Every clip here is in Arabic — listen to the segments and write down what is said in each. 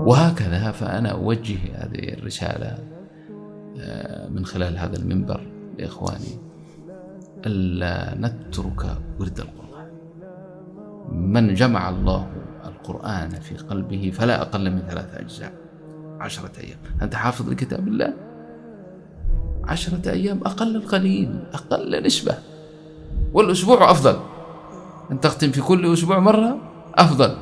وهكذا فأنا أوجه هذه الرسالة من خلال هذا المنبر لإخواني ألا نترك ورد القرآن. من جمع الله القرآن في قلبه فلا أقل من 3 أجزاء 10 أيام. أنت حافظ لكتاب الله 10 أيام أقل القليل، أقل نسبة، والأسبوع أفضل. أن تختم في كل أسبوع مرة أفضل.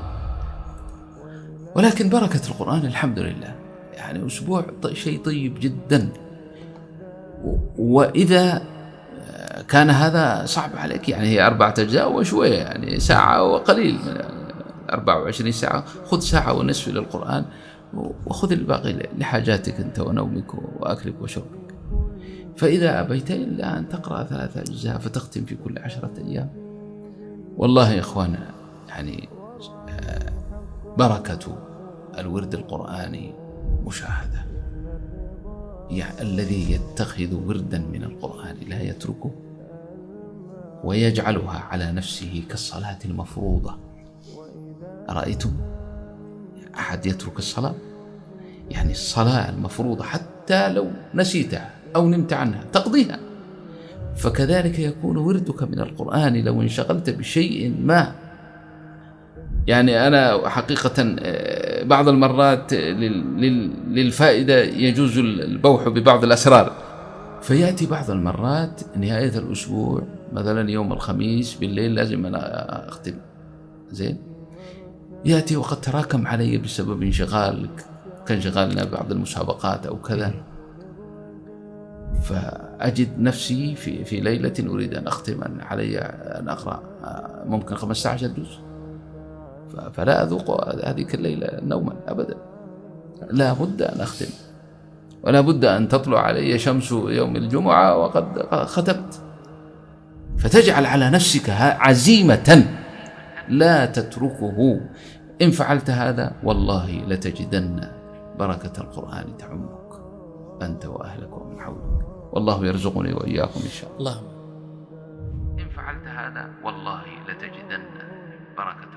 ولكن بركة القرآن الحمد لله، يعني أسبوع شيء طيب جدا. وإذا كان هذا صعب عليك، يعني هي 4 أجزاء وشوية، يعني ساعة وقليل من 24 ساعة، خذ ساعة ونصف للقرآن وخذ الباقي لحاجاتك أنت ونومك وأكلك وشربك. فإذا أبيت إلا أن تقرأ 3 أجزاء فتختم في كل 10 أيام، والله يا إخوانا يعني بركة الورد القرآني مشاهدة. يعني الذي يتخذ وردا من القرآن لا يتركه ويجعلها على نفسه كالصلاة المفروضة. أرأيتم أحد يترك الصلاة؟ يعني الصلاة المفروضة حتى لو نسيتها أو نمت عنها تقضيها. فكذلك يكون وردك من القرآن لو انشغلت بشيء ما. يعني أنا حقيقة بعض المرات للفائدة يجوز البوح ببعض الأسرار، فيأتي بعض المرات نهاية الأسبوع مثلا يوم الخميس بالليل لازم أنا أختم زين، يأتي وقد تراكم علي بسبب انشغال، كان شغالنا بعض المسابقات أو كذا، فأجد نفسي في ليلة أريد أن أختم علي أن أقرأ ممكن 15 جزء، فلا أذوق هذه الليلة نوما أبدا، لا بد أن أختم، ولا بد أن تطلع علي شمس يوم الجمعة وقد ختمت. فتجعل على نفسك عزيمة لا تتركه. إن فعلت هذا والله لتجدن بركة القرآن تعمك أنت وأهلك ومن حولك. والله يرزقني وإياكم إن شاء الله. اللهم إن فعلت هذا والله لتجدن بركة